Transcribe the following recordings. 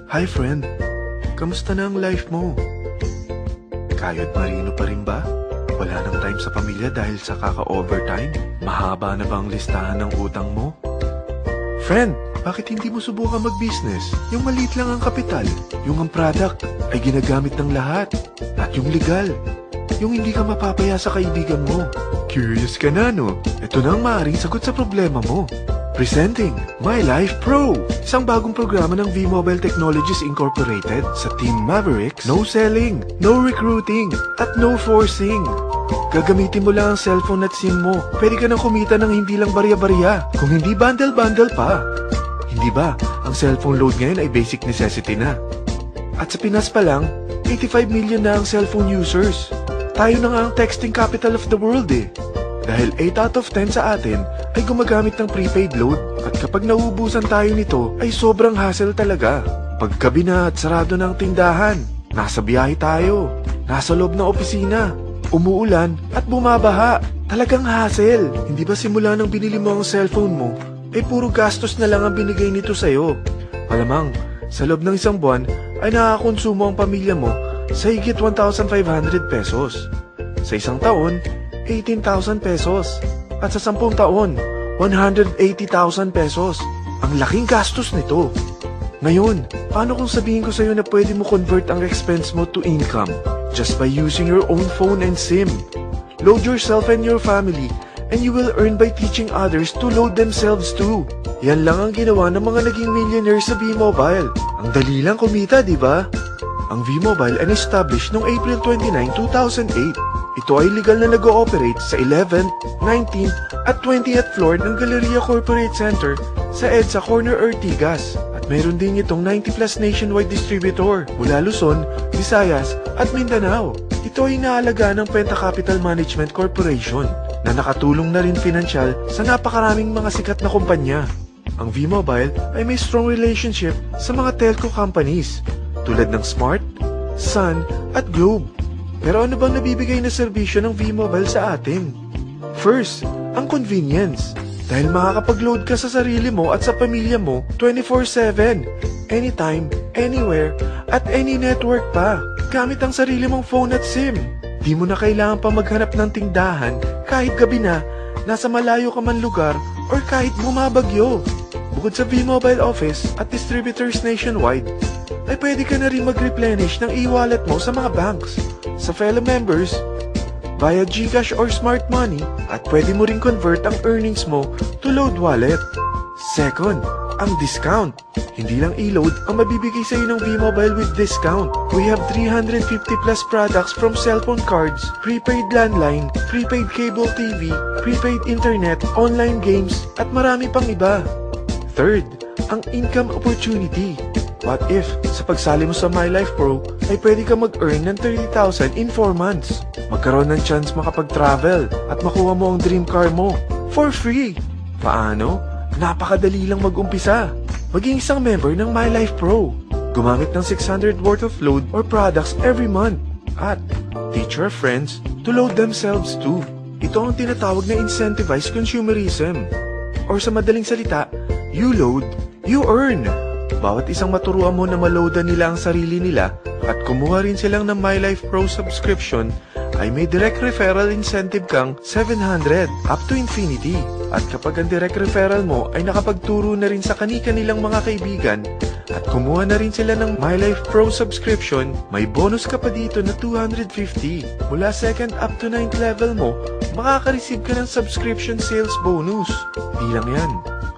Hi friend, kamusta na ang life mo? Kayod marino pa rin ba? Wala nang time sa pamilya dahil sa kaka-overtime? Mahaba na ba ang listahan ng utang mo? Friend, bakit hindi mo subukan mag-business? Yung maliit lang ang kapital, yung ang product ay ginagamit ng lahat, at yung legal, yung hindi ka mapapaya sa kaibigan mo. Curious ka na, no? Ito na ang maaaring sagot sa problema mo. Presenting My Life Pro, isang bagong programa ng V-Mobile Technologies Incorporated sa Team Mavericks. No selling, no recruiting, at no forcing. Gagamitin mo lang ang cellphone at SIM mo. Pwede ka nang kumita ng hindi lang barya-barya, kung hindi bundle-bundle pa. Hindi ba, ang cellphone load ngayon ay basic necessity na. At sa Pinas pa lang, 85 million na ang cellphone users. Tayo na nga ang texting capital of the world eh. Dahil 8 out of 10 sa atin ay gumagamit ng prepaid load at kapag nauubusan tayo nito ay sobrang hassle talaga. Paggabi na at sarado ng tindahan, nasa biyahe tayo, nasa loob ng opisina, umuulan at bumabaha. Talagang hassle. Hindi ba simula nang binili mo ang cellphone mo, ay puro gastos na lang ang binigay nito sa'yo? Malamang, sa loob ng isang buwan ay nakakakonsumo ang pamilya mo sa higit 1,500 pesos. Sa isang taon, 18,000 pesos. At sa 10 taon, 180,000 pesos. Ang laking gastos nito. Ngayon, paano kung sabihin ko sa'yo na pwede mo convert ang expense mo to income just by using your own phone and SIM? Load yourself and your family and you will earn by teaching others to load themselves too. Yan lang ang ginawa ng mga naging millionaires sa V-Mobile. Ang dali lang kumita, di ba? Ang V-Mobile ay established noong April 29, 2008. Ito ay legal na nag-ooperate sa 11th, 19th at 20th floor ng Galleria Corporate Center sa EDSA Corner Ortigas. At mayroon din itong 90+ nationwide distributor mula Luzon, Visayas at Mindanao. Ito ay inaalagaan ng Penta Capital Management Corporation na nakatulong na rin pinansyal sa napakaraming mga sikat na kumpanya. Ang V-Mobile ay may strong relationship sa mga telco companies tulad ng Smart, Sun at Globe. Pero ano bang nabibigay na serbisyo ng V-Mobile sa atin? First, ang convenience. Dahil makakapag-load ka sa sarili mo at sa pamilya mo 24/7, anytime, anywhere, at any network pa. Gamit ang sarili mong phone at SIM. Di mo na kailangan pa maghanap ng tindahan kahit gabi na, nasa malayo ka man lugar, or kahit bumabagyo. Bukod sa V-Mobile office at distributors nationwide, ay pwede ka na rin mag-replenish ng e-wallet mo sa mga banks, sa fellow members, via GCash or Smart Money, at pwede mo rin convert ang earnings mo to load wallet. Second, ang discount. Hindi lang e-load ang mabibigay sa iyo ng V-Mobile with discount. We have 350+ products from cellphone cards, prepaid landline, prepaid cable TV, prepaid internet, online games, at marami pang iba. Third, ang income opportunity. What if, sa pagsali mo sa My Life Pro, ay pwede ka mag-earn ng 30,000 in 4 months? Magkaroon ng chance makapag-travel at makuha mo ang dream car mo for free. Paano? Napakadali lang mag-umpisa. Maging isang member ng My Life Pro. Gumamit ng 600 worth of load or products every month. At teach your friends to load themselves too. Ito ang tinatawag na incentivized consumerism. Or sa madaling salita, you load, you earn. Bawat isang maturuan mo na maloadan nila ang sarili nila at kumuha rin silang ng My Life Pro subscription, ay may direct referral incentive kang 700 up to infinity. At kapag ang direct referral mo ay nakapagturo na rin sa kani-kanilang mga kaibigan at kumuha na rin sila ng My Life Pro subscription, may bonus ka pa dito na 250. Mula 2nd up to 9th level mo, makaka-receive ka ng subscription sales bonus. Di lang yan.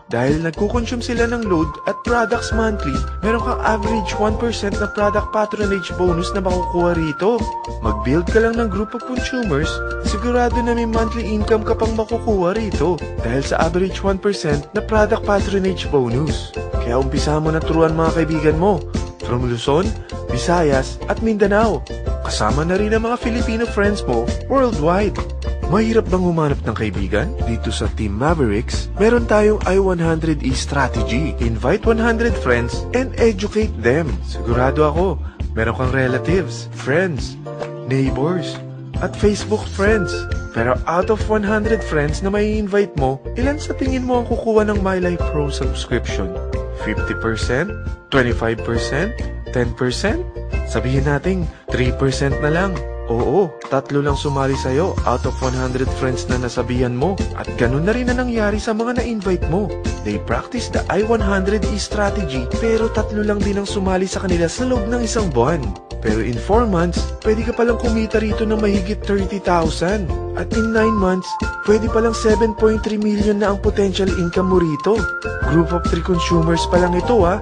Dahil nagkukonsume sila ng load at products monthly, meron kang average 1% na product patronage bonus na makukuha rito. Mag-build ka lang ng group of consumers, sigurado na may monthly income ka pang makukuha rito dahil sa average 1% na product patronage bonus. Kaya umpisa mo na turuan mga kaibigan mo from Luzon, Visayas at Mindanao. Kasama na rin ang mga Filipino friends mo worldwide. Mahirap bang humanap ng kaibigan? Dito sa Team Mavericks, meron tayong I100E strategy. Invite 100 friends and educate them. Sigurado ako, meron kang relatives, friends, neighbors, at Facebook friends. Pero out of 100 friends na may invite mo, ilan sa tingin mo ang kukuha ng My Life Pro subscription? 50%? 25%? 10%? Sabihin nating 3% na lang. Oo, 3 lang sumali sa'yo out of 100 friends na nasabihan mo. At ganun na rin na nangyari sa mga na-invite mo. They practice the I-100E strategy pero 3 lang din ang sumali sa kanila sa loob ng isang buwan. Pero in 4 months, pwede ka palang kumita rito ng mahigit 30,000. At in 9 months, pwede palang 7.3 million na ang potential income mo rito. Group of 3 consumers pa lang ito what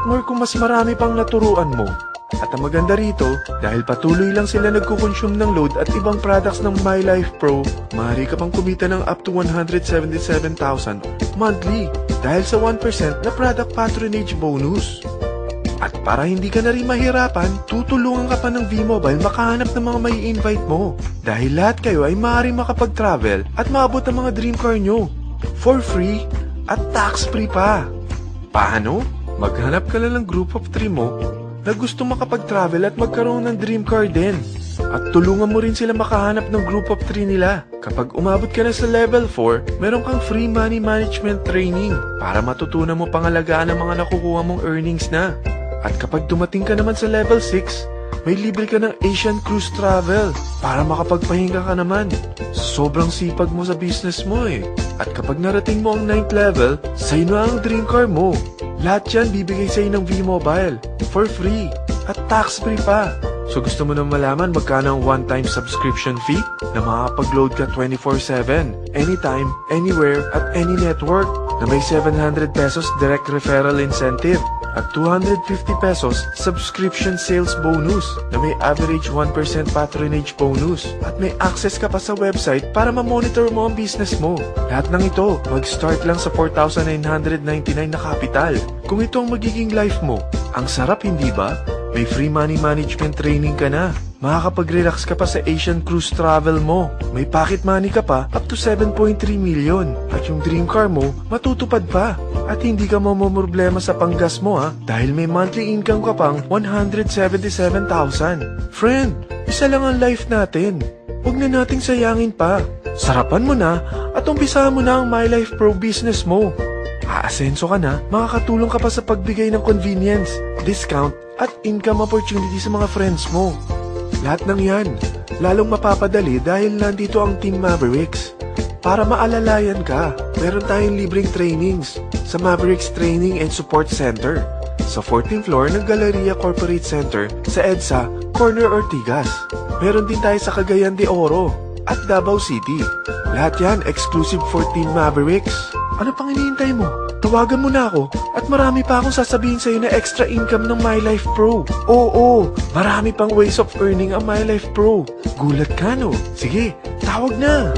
more kung mas marami pang naturuan mo. At ang maganda rito, dahil patuloy lang sila nagkukonsume ng load at ibang products ng MyLife Pro, maaari ka pang kumita ng up to 177,000 monthly dahil sa 1% na product patronage bonus. At para hindi ka na rin mahirapan, tutulungan ka pa ng V-Mobile makahanap ng mga may invite mo. Dahil lahat kayo ay maaaring makapag-travel at maabot ang mga dream car nyo. For free at tax-free pa. Paano? Maghanap ka lang ng group of 3 mo na gusto makapag-travel at magkaroon ng dream car din. At tulungan mo rin sila makahanap ng group of 3 nila. Kapag umabot ka na sa level 4, meron kang free money management training para matutunan mo pangalagaan ang mga nakukuha mong earnings na. At kapag dumating ka naman sa level 6, may libre ka ng Asian Cruise Travel para makapagpahinga ka naman. Sobrang sipag mo sa business mo At kapag narating mo ang 9th level, sa'yo na ang dream car mo. Lahat yan bibigay sa'yo ng V-Mobile for free at tax-free pa. So gusto mo na malaman magkano ang one-time subscription fee na makakapag-load ka 24/7, anytime, anywhere, at any network na may 700 pesos direct referral incentive at 250 pesos subscription sales bonus na may average 1% patronage bonus at may access ka pa sa website para ma-monitor mo ang business mo. Lahat ng ito, mag-start lang sa 4,999 na capital. Kung ito ang magiging life mo, ang sarap hindi ba? May free money management training ka na. Makakapag-relax ka pa sa Asian Cruise Travel mo. May pocket money ka pa up to 7.3 million. At yung dream car mo, matutupad pa. At hindi ka mamomroblema sa panggas mo dahil may monthly income ka pang 177,000. Friend, isa lang ang life natin. Huwag na nating sayangin pa. Sarapan mo na at umpisahan mo na ang MyLife Pro business mo. Aasenso ka na, makakatulong ka pa sa pagbigay ng convenience, discount, at income opportunity sa mga friends mo. Lahat ng yan, lalong mapapadali dahil nandito ang Team Mavericks. Para maalalayan ka, meron tayong libreng trainings sa Mavericks Training and Support Center sa 14th floor ng Galleria Corporate Center sa EDSA, Corner Ortigas. Meron din tayo sa Cagayan de Oro at Davao City. Lahat yan exclusive for Team Mavericks. Ano pang hinihintay mo? Tawagan mo na ako at marami pa akong sasabihin sa'yo na extra income ng MyLife Pro. Oo, marami pang ways of earning ang MyLife Pro. Gulat ka no? Sige, tawag na!